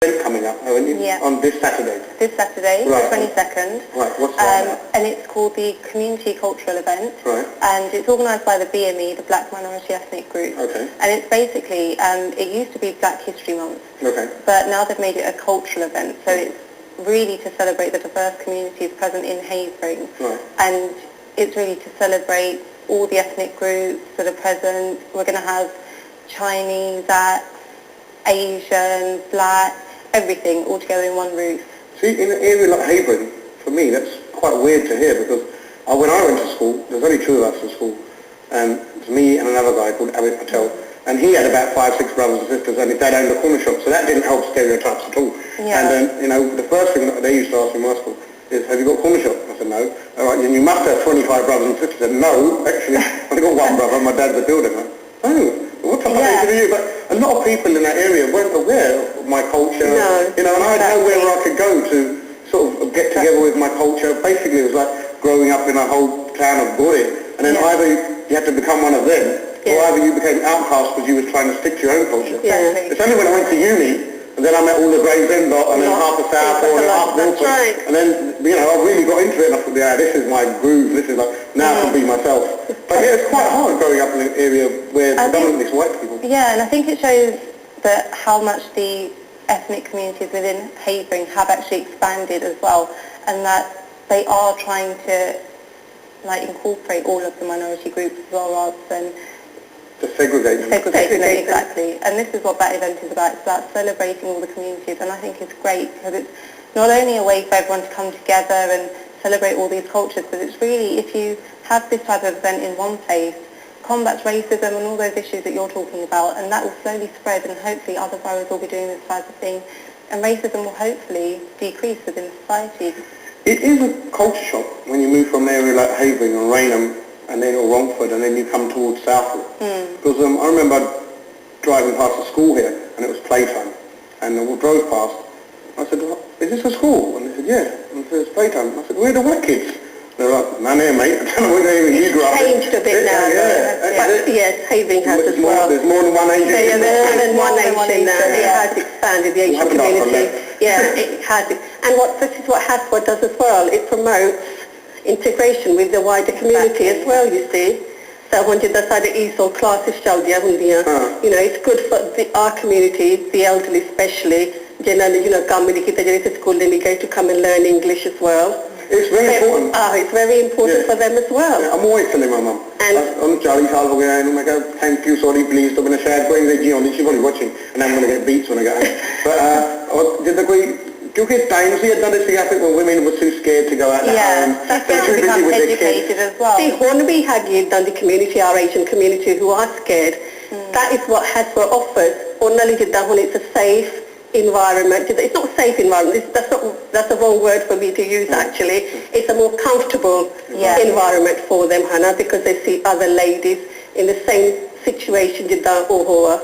event coming up, haven't you? Yeah. On this Saturday. This Saturday, Right. the 22nd. Right, what's that? And it's called the Community Cultural Event. Right. And it's organised by the BME, the Black Minority Ethnic Group. Okay. And it's basically, it used to be Black History Month. Okay. But now they've made it a cultural event. So it's really to celebrate the diverse communities present in Havering. Right. And it's really to celebrate all the ethnic groups that are present. We're going to have Chinese acts, Asian, Black, everything all together in one roof. See, in an area like Havering, for me, that's quite weird to hear because when I went to school, there's only two of us in school, and it's me and another guy called Amit Patel, and he had about 5, 6 brothers and sisters, and his dad owned a corner shop, so that didn't help stereotypes at all. Yeah. And then, the first thing that they used to ask me in my school is, have you got a corner shop? I said, no. All right, then you must have 25 brothers and sisters. I said, no, actually, I've only got one brother, my dad's a builder. Oh, what type of thing do you? But a lot of people in that area weren't aware of my culture, no, and I had nowhere where I could go to sort of get together with my culture. Basically, it was like growing up in a whole town of Buri, and then either you had to become one of them, or either you became outcast because you were trying to stick to your own culture. Exactly. It's only when I went to uni, and then I met all the Gravesend lot, and then half the South, and then half Milford, and then, I really got into it, and I thought, yeah, this is my groove, this is like, now I can be myself. But yeah, it's quite hard growing up in an area where predominantly it's white people. Yeah, and I think it shows that how much the ethnic communities within Havering have actually expanded as well, and that they are trying to incorporate all of the minority groups as well, rather than to segregate them. Exactly. And this is what that event is about. It's about celebrating all the communities, and I think it's great because it's not only a way for everyone to come together and celebrate all these cultures, but it's really, if you have this type of event in one place, combats racism and all those issues that you're talking about, and that will slowly spread, and hopefully other boroughs will be doing this type of thing, and racism will hopefully decrease within society. It is a culture shock when you move from an area like Havering or Raynham, and then or Romford, and then you come towards Southwood. Because I remember driving past the school here, and it was playtime, and we drove past. I said, is this a school? And they said, yeah. And I said, it's playtime. I said, where are the white kids? They're like, none here, mate. I don't know what area you grew up in. It's changed a bit now. Yes, Havering has as well. There's more than one Asian. There's more than one Asian now. It has expanded, the Asian community. Yeah, it has. And this is what HASWA does as well. It promotes integration with the wider community as well, you see. So when you decide ESOL classes, it's good for our community, the elderly especially. Generally, school, then they go to come and learn English as well. It's very important. It's very important for them as well. I'm always telling my mum. I'm 40 ਸਾਲ ਹੋ ਗਿਆ ਇਹਨੂੰ ਮੈਂ ਕਿਹਾ thank you, sorry, please, ਤਾਂ मैंने शायद कोई अंग्रेजी आਉਂਦੀ she's probably watching, and I'm going to get beats when I get home. But ਜਿੱਦਾਂ ਕੋਈ ਕਿਉਂਕਿ ਟਾਈਮ ਸੀ ਇਦਾਂ ਦੇ ਸੀਗਾ ਫਿਰ women were too scared to go out there. They're too busy with their kids as well. See, when we have done the community, our Asian community who are scared, that is what HASWA offers. Only when it's a safe environment. It's not a safe environment. That's the wrong word for me to use actually. It's a more comfortable environment for them, Hannah, because they see other ladies in the same situation ਜਿੱਦਾਂ ਉਹ ਆ.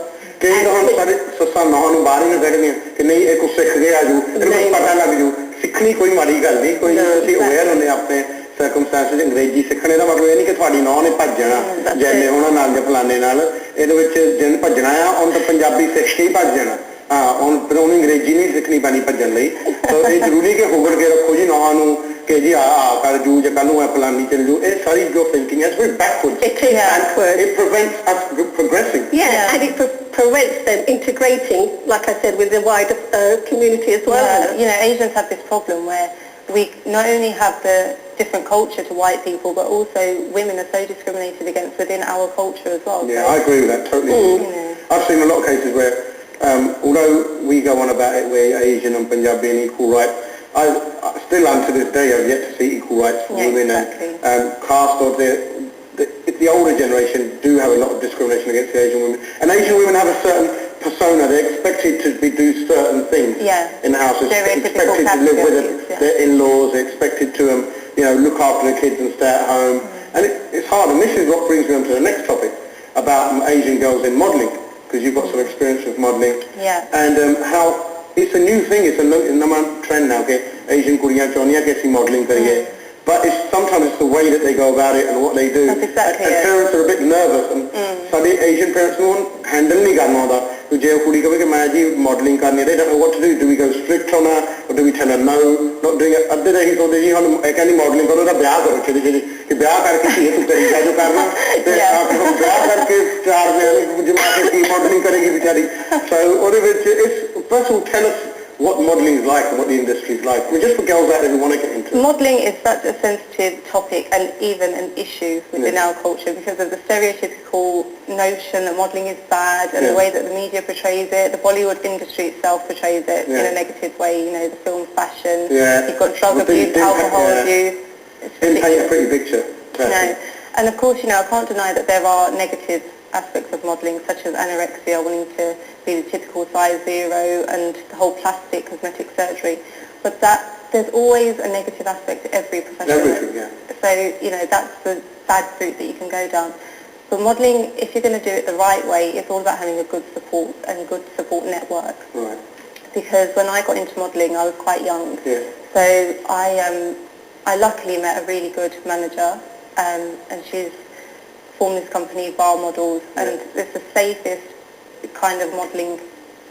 ਕਈ ਤਾਂ ਸਾਡੇ ਸੱਸਾਂ ਨੂੰ ਬਾਹਰ ਹੀ ਨਾ ਕੱਢਦੀਆਂ ਕਿ ਨਹੀਂ ਇਹ ਕੁਛ ਸਿੱਖ ਕੇ ਆ ਜੂ ਇਹਨੂੰ ਪਤਾ ਲੱਗ ਜੂ ਸਿੱਖਣੀ ਕੋਈ ਮਾੜੀ ਗੱਲ ਨਹੀਂ ਕੋਈ ਤੁਸੀਂ ਅਵੇਅਰ ਹੁੰਦੇ ਆਪਣੇ ਸਰਕਮਸਟੈਂਸਸ ਅੰਗਰੇਜ਼ੀ ਸਿੱਖਣੇ ਦਾ ਮਤਲਬ ਇਹ ਨਹੀਂ ਕਿ ਤੁਹਾਡੀ ਨੌਂ ਨੇ ਭੱਜ ਜਾਣਾ ਜੈਨੇ ਉਹਨਾਂ ਨਾਲ ਜਾਂ ਫਲਾਣੇ ਨਾਲ ਇਹਦੇ ਵਿੱਚ ਜਿੰਨ ਭੱਜਣਾ ਆ ਉਹਨੂੰ ਤਾਂ ਪੰਜਾਬੀ ਸਿੱਖ ਕੇ ਹੀ ਭੱਜ ਜਾਣਾ ਫਿਰ ਉਹਨੂੰ ਅੰਗਰੇਜ਼ੀ ਨਹੀਂ ਸਿੱਖਣੀ ਪੈਣੀ ਭੱਜਣ ਲਈ ਤਾਂ ਇਹ ਜ਼ਰੂਰੀ ਕਿ ਹੋਗੜ ਕੇ ਰੱਖੋ ਜੀ ਨੌਂ ਨੂੰ ਕਿ ਜੀ ਕਰ ਜੂ ਜਾਂ ਕੱਲ ਨੂੰ ਫਲਾਨੀ ਚੱਲ ਜੂ ਇਹ ਸਾਰੀ ਜੋ thinking is very backwards. It is backwards. It prevents us progressing. Yeah, and it prevents them integrating, like I said, with the wider community as well. Asians have this problem where we not only have the different culture to white people, but also women are so discriminated against within our culture as well. Yeah, I agree with that totally. I've seen a lot of cases where although we go on about it, we're Asian and Punjabi and equal rights, I still to this day I've yet to see equal rights for women and caste of the older generation do have a lot of discrimination against the Asian women. And Asian women have a certain persona. They're expected to do certain things in the house. They're expected to live with their in-laws. They're expected to look after the kids and stay at home. And it's hard. And this is what brings me on to the next topic about Asian girls in modelling, because you've got some experience with modelling. And how it's a new thing. It's a number trend now. Okay, Asian कुड़ियाँ चाहनियाँ कि ऐसी modelling करिए. But sometimes it's the way that they go about it and what they do. That's exactly and parents are a bit nervous. And some Asian parents won't handle नहीं करना होता तो जे कुड़ी कहे कि मैं जी मॉडलिंग करनी, they don't know what to do we go strict on her or do we tell her no not doing it? अद्धे रही सोचते जी हम कहनी मॉडलिंग करो ना ब्याह करो चली चली कि ब्याह करके ही तू करी जो करना ते आप ब्याह करके चार में जमा के मॉडलिंग करेगी बेचारी. So और it's first of all tell us what modelling is like and what the industry is like. Just for girls out there who want to get into it. Modelling is such a sensitive topic and even an issue within our culture because of the stereotypical notion that modelling is bad and the way that the media portrays it. The Bollywood industry itself portrays it in a negative way, you know, the film fashion. You've got drug abuse, alcohol abuse. Didn't paint a pretty picture. No. And of course, you know, I can't deny that there are negative aspects of modelling, such as anorexia, wanting to be the typical size 0, and the whole plastic cosmetic surgery. But there's always a negative aspect to every profession. Everything, yeah. So, you know, that's the bad route that you can go down. But modelling, if you're going to do it the right way, it's all about having a good support and good support network. Right. Because when I got into modelling, I was quite young. Yeah. So I luckily met a really good manager, and she's formed this company, Bar Models, and it's the safest kind of modelling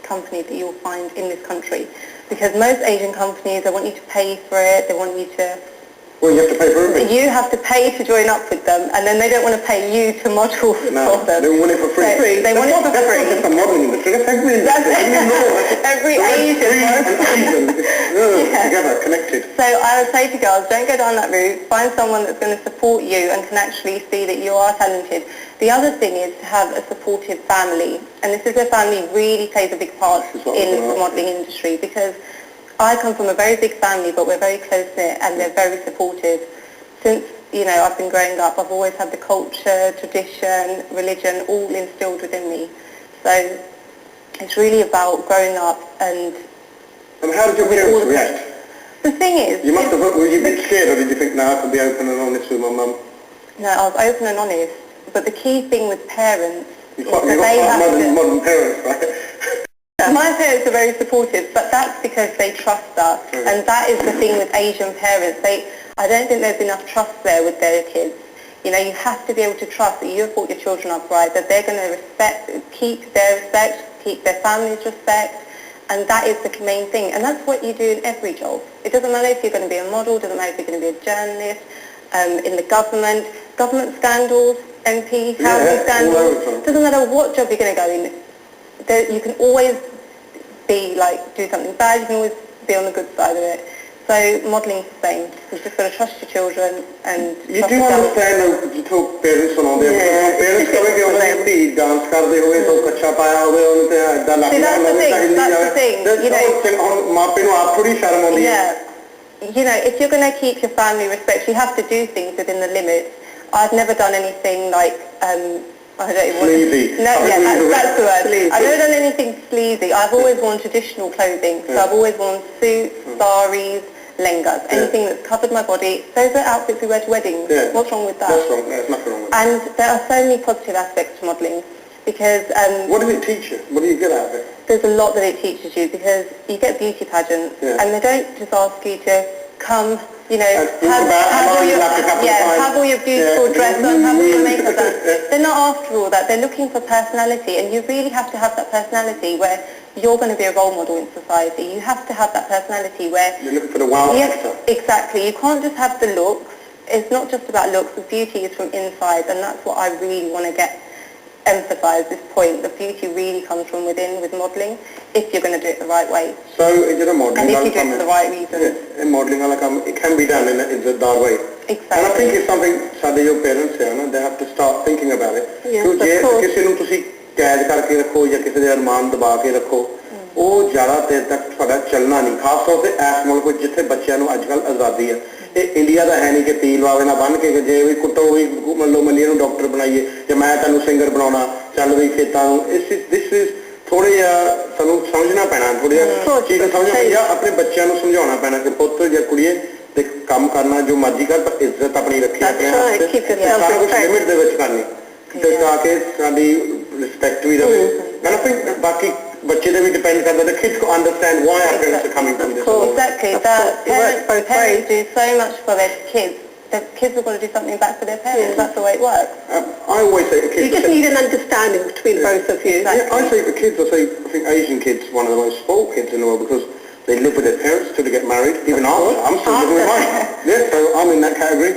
company that you'll find in this country. Because most Asian companies, they want you to pay for it, they want you to... Well, you have to pay for everything. You have to pay to join up with them, and then they don't want to pay you to model for them. They want it for free. So they want it for free. That's not just the modelling industry, that's every industry. Every Asian. Together, connected. So I would say to girls, don't go down that route. Find someone that's going to support you and can actually see that you are talented. The other thing is to have a supportive family, and this is where family really plays a big part in the modelling industry, because I come from a very big family, but we're very close-knit and they're very supportive. Since, you know, I've been growing up, I've always had the culture, tradition, religion all instilled within me. So it's really about growing up and... And how did your parents react? The thing is... Were you a bit scared, or did you think, no, I can be open and honest with my mum? No, I was open and honest, but the key thing with parents is that they have to... modern parents, right? My parents are very supportive, but that's because they trust us, and that is the thing with Asian parents. I don't think there's enough trust there with their kids. You know, you have to be able to trust that you have brought your children up right, that they're going to keep their respect, keep their family's respect, and that is the main thing. And that's what you do in every job. It doesn't matter if you're going to be a model, it doesn't matter if you're going to be a journalist, in the government scandals, MP, housing scandals, it doesn't matter what job you're going to go in. You can always do something bad, you can always be on the good side of it. So modelling is the same. You've just got to trust your children and you do understand you talk parents on their parents कभी कि उन्हें भी dance करते हुए तो कच्चा पाया हुए उनके ऐसा लगता that's the thing. You know, माँ पे नो आप थोड़ी शर्म होती है. Yeah. You know, if you're going to keep your family respect, you have to do things within the limits. I've never done anything like I don't even want sleazy. No, that's the word. Sleazy. I've never done anything sleazy. I've always worn traditional clothing. So I've always worn suits, saris, lengas, anything that's covered my body. Those are outfits we wear to weddings. What's wrong with that? That's wrong. There's nothing wrong with that. And there are so many positive aspects to modelling, because... what does it teach you? What do you get out of it? There's a lot that it teaches you, because you get beauty pageants, and they don't just ask you to come... You know, have all your beautiful dress on, have all your makeup on. They're not after all that. They're looking for personality, and you really have to have that personality where you're going to be a role model in society. You have to have that personality where... You're looking for the wow factor. Exactly. You can't just have the looks. It's not just about looks. The beauty is from inside, and that's what I really want to emphasise this point. The beauty really comes from within with modelling, if you're going to do it the right way. So, is it a modelling? And if you do it for the right reasons. In modelling, it can be done in the right way. Exactly. And I think it's something ਸਾਡੇ ਜੋ parents are, they have to start thinking about it. Yes, of course. ਕਿਸੇ ਨੂੰ ਤੁਸੀਂ ਕੈਦ ਕਰਕੇ ਰੱਖੋ ਜਾਂ ਕਿਸੇ ਦੇ ਅਰਮਾਨ ਦਬਾ ਕੇ ਰੱਖੋ, ਉਹ ਜ਼ਿਆਦਾ ਦੇਰ ਤੱਕ ਤੁਹਾਡਾ ਚੱਲਣਾ ਨਹੀਂ, ਖਾਸ ਤੌਰ ਤੇ ਇਸ ਮੁਲਕ ਵਿੱਚ ਜਿੱਥੇ ਬੱਚਿਆਂ ਨੂੰ ਅੱਜਕੱਲ ਆਜ਼ਾਦੀ ਹੈ. ਇਹ ਇੰਡੀਆ ਦਾ ਹੈ ਨਹੀਂ ਕਿ ਤੀਲ ਵਾਵੇ ਨਾਲ ਬੰਨ ਕੇ ਜੇ ਵੀ ਕੁੱਟੋ ਵੀ ਮੰਨੋ ਮੰਨੀ ਇਹਨੂੰ ਡਾਕਟਰ ਬਣਾਈਏ ਜਾਂ ਮੈਂ ਤੈਨੂੰ ਸਿੰਗਰ ਬਣਾਉਣਾ ਚੱਲ ਵੀ ਖੇਤਾਂ ਨੂੰ this is ਥੋੜੇ ਜਿਹਾ ਸਾਨੂੰ ਸਮਝਣਾ ਪੈਣਾ, ਥੋੜਾ ਜਿਹਾ ਚੀਜ਼ ਸਮਝਣਾ ਜਾਂ ਆਪਣੇ ਬੱਚਿਆਂ ਨੂੰ ਸਮਝਾਉਣਾ ਪੈਣਾ ਕਿ ਪੁੱਤ ਜਾਂ ਕੁੜੀਏ ਤੇ ਕੰਮ ਕਰਨਾ ਜੋ ਮਰਜ਼ੀ ਕਰ ਪਰ ਇੱਜ਼ਤ ਆਪਣੀ ਰੱਖੀ ਆਪਣੇ ਹੱਥ ਤੇ ਸਾਰਾ ਕੁਝ ਲਿਮਿਟ ਦੇ ਵਿੱਚ ਕਰਨੀ ਤੇ ਤਾਂ ਕਿ ਸਾਡੀ ਰਿਸਪੈਕਟ ਵੀ ਰਹੇ. ਮੈਂ ਨਾ ਬਾਕੀ ਬੱਚੇ ਤੇ ਵੀ ਡਿਪੈਂਡ ਕਰਦਾ the kids to understand why our parents are coming from this. Exactly. Parents do so much for their kids, the kids have got to do something back for their parents. That's the way it works. I always say to kids... You just need an understanding between both of you. Yeah, I say for kids, I think Asian kids one of the most spoiled kids in the world because they live with their parents till they get married, even after. I'm still living with mine. Yeah, so I'm in that category.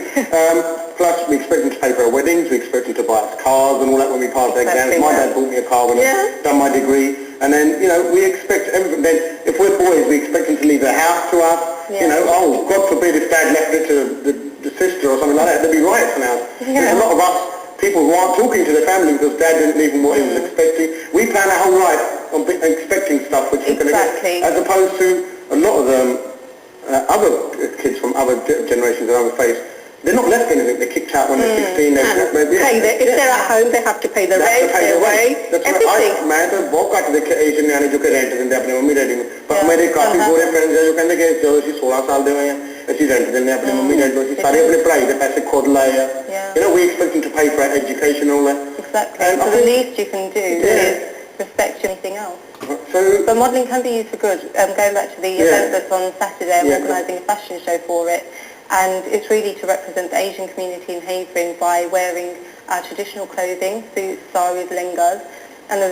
Plus, we expect them to pay for our weddings, we expect them to buy us cars and all that when we pass their exams. My dad bought me a car when I done my degree. And then, we expect everything. Then, if we're boys, we expect them to leave their house to us. God forbid if dad left it to the sister or something like that, there'd be riots now. There's a lot of us people who aren't talking to their family because dad didn't leave them what he was expecting. We plan our whole life on expecting stuff which we're going to get, as opposed to a lot of them, other kids from other generations and other faiths, they're not left anything. They're kicked out when they're 16. If they're at home, they have to pay the rent, their way, everything. मैं तो बहुत घट देखे Asian ने जो के rent देंगे अपनी मम्मी डैडी को पर मेरे काफी गोरे फ्रेंड्स हैं जो कहते कि जो ਅਸੀਂ 16 ਸਾਲ ਦੇ ਹੋਏ ਆ ਅਸੀਂ ਰੈਂਟ ਦਿੰਦੇ ਆ ਆਪਣੀ ਮੰਮੀ ਡੈਡੀ ਨੂੰ ਅਸੀਂ ਸਾਰੇ ਆਪਣੇ ਪੜ੍ਹਾਈ ਦੇ ਪੈਸੇ ਖੁਦ ਲਾਏ ਆ we expect them to pay for education and all that. Exactly. And so the least you can do is respect anything else. But modelling can be used for good. Going back to the event that's on Saturday, I'm organising a fashion show for it. And it's really to represent the Asian community in Havering by wearing our traditional clothing, suits, saris, lengas. And the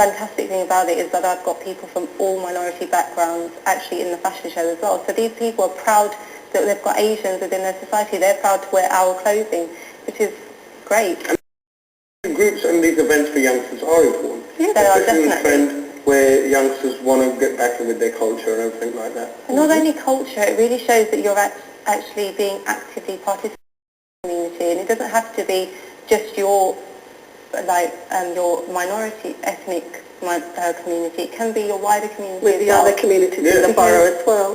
fantastic thing about it is that I've got people from all minority backgrounds actually in the fashion show as well. So these people are proud that they've got Asians within their society. They're proud to wear our clothing, which is great. And groups and these events for youngsters are important. Yeah, they are definitely. Trend where youngsters want to get back with their culture and everything like that. And not only culture, it really shows that you're actually being actively participating in the community, and it doesn't have to be just your minority ethnic community. It can be your wider community with the other communities in the borough as well.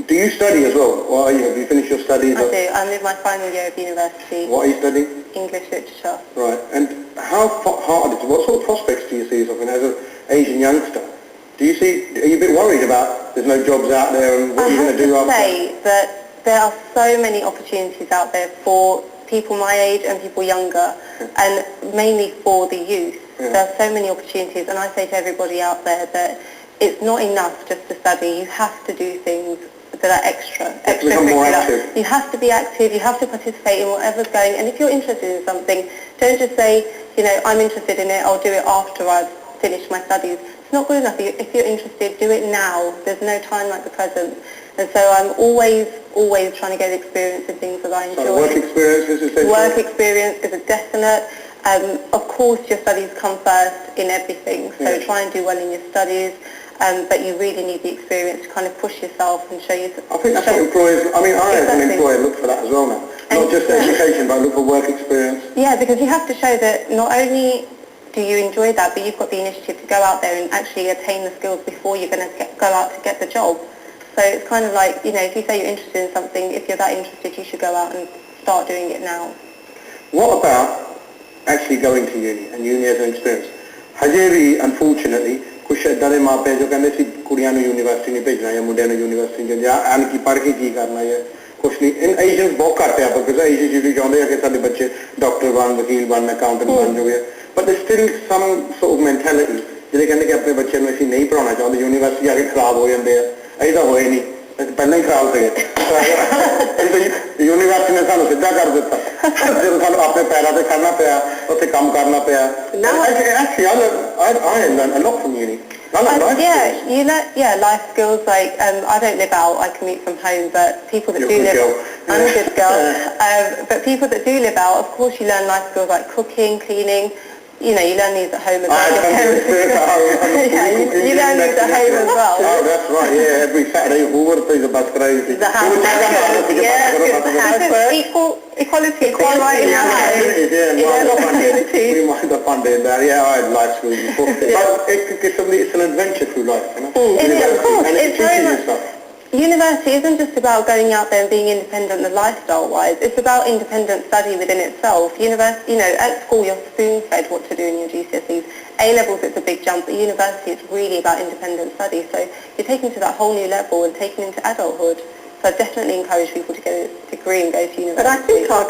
Do you study as well? Or have you finished your studies? I do. I'm in my final year of university. What are you studying? English literature. Right. And how hard is it? What sort of prospects do you see yourself in as an Asian youngster? Are you a bit worried about there's no jobs out there and what you're going to do after? I have to say that there are so many opportunities out there for people my age and people younger, and mainly for the youth. There are so many opportunities, and I say to everybody out there that it's not enough just to study. You have to do things that are extracurricular. You have to be active, you have to participate in whatever's going, and if you're interested in something, don't just say, I'm interested in it, I'll do it after I've finished my studies. It's not good enough. If you're interested, do it now. There's no time like the present. And so I'm always trying to get experience in things that I enjoy. So work experience is essential? Work experience is a definite. Of course, your studies come first in everything, so try and do well in your studies. But you really need the experience to kind of push yourself and show yourself. I think that's what employers, I as an employer look for that as well now. Not just education, but look for work experience. Yeah, because you have to show that not only do you enjoy that, but you've got the initiative to go out there and actually attain the skills before you're going to go out to get the job. So it's kind of like, if you say you're interested in something, if you're that interested, you should go out and start doing it now. What about actually going to uni, and uni as an experience? Hajeri, unfortunately, कुछ ऐसा दे माँ पे जो कहने सी कुड़ियाँ ने university नहीं भेजना या मुंडियाँ ने यूनिवर्सिटी नहीं या आन की पढ़ के की करना है कुछ नहीं इन एशियंस बहुत करते हैं पर किसी एशियन चीज़ चाहते हैं कि सारे बच्चे डॉक्टर बन वकील बन अकाउंटेंट बन जो है but there's still some sort of mentality जिन्हें कहने के अपने बच्चे में ऐसी नहीं पढ़ाना चाहते यूनिवर्सिटी आगे खराब हो जाते हैं ऐसा होए नहीं पहले ही खराब थे यूनिवर्सिटी ने सानू सीधा कर दिता जब सानू अपने पैरों पे खड़ना पिया उत्थे काम करना पिया actually I learned a lot from uni. Life skills like I don't live out, I commute from home, but people that do live I'm a good girl. But people that do live out, of course you learn life skills like cooking, cleaning. You learn these at home as well. You learn these at home as well. Oh, that's right, yeah. Every Saturday, Hoover plays a bus crazy. The housework. Equality right in the house. We mind the fun day there. Yeah, I had life skills before. But it's an adventure through life, It is, of course. And it teaches you stuff. University isn't just about going out there and being independent lifestyle-wise. It's about independent study within itself. University, at school you're spoon-fed what to do in your GCSEs. A-levels it's a big jump, but university it's really about independent study. So you're taken to that whole new level and taken into adulthood. So I definitely encourage people to get a degree and go to university. But I think our